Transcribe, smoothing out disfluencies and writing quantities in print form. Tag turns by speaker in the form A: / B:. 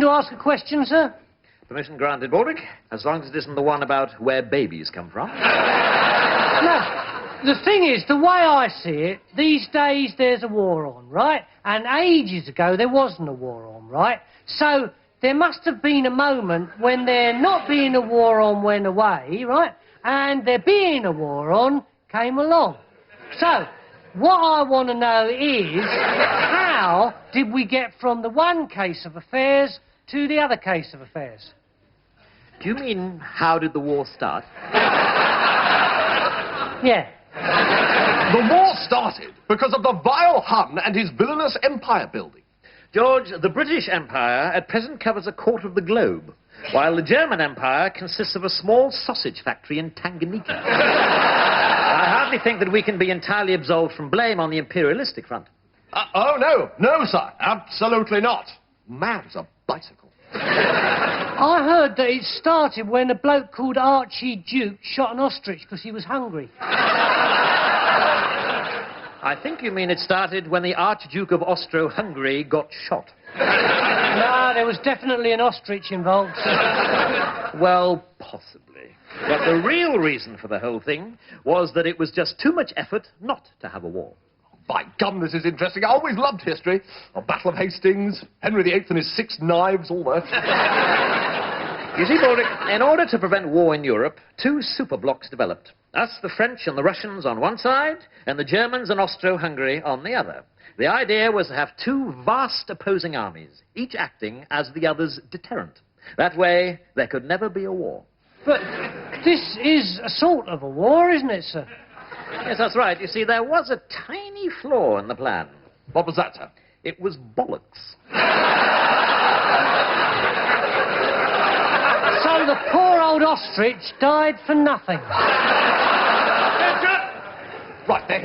A: to ask a question, sir?
B: Permission granted, Baldrick, as long as it isn't the one about where babies come from.
A: No, the thing is, the way I see it, these days there's a war on, right? And ages ago there wasn't a war on, right? So there must have been a moment when there not being a war on went away, right? And there being a war on came along. So, what I want to know is, how did we get from the one case of affairs to the other case of affairs?
B: Do you mean, how did the war start?
A: Yeah.
C: The war started because of the vile Hun and his villainous empire building.
B: George, the British Empire at present covers a quarter of the globe, while the German Empire consists of a small sausage factory in Tanganyika. I hardly think that we can be entirely absolved from blame on the imperialistic front.
C: Oh, no. No, sir. Absolutely not. Man's a bicycle.
A: I heard that it started when a bloke called Archie Duke shot an ostrich because he was hungry.
B: I think you mean it started when the Archduke of Austro-Hungary got shot.
A: No, there was definitely an ostrich involved.
B: Well, possibly. But the real reason for the whole thing was that it was just too much effort not to have a war.
C: By gum, this is interesting. I always loved history. The Battle of Hastings, Henry VIII and his 6 knives, all that.
B: You see, Baldrick, in order to prevent war in Europe, 2 superblocks developed. Us, the French and the Russians on one side, and the Germans and Austro-Hungary on the other. The idea was to have 2 vast opposing armies, each acting as the other's deterrent. That way, there could never be a war.
A: But this is a sort of a war, isn't it, sir?
B: Yes, that's right. You see, there was a tiny flaw in the plan.
C: What was that, sir?
B: It was bollocks.
A: So the poor old ostrich died for nothing.
C: Right, there.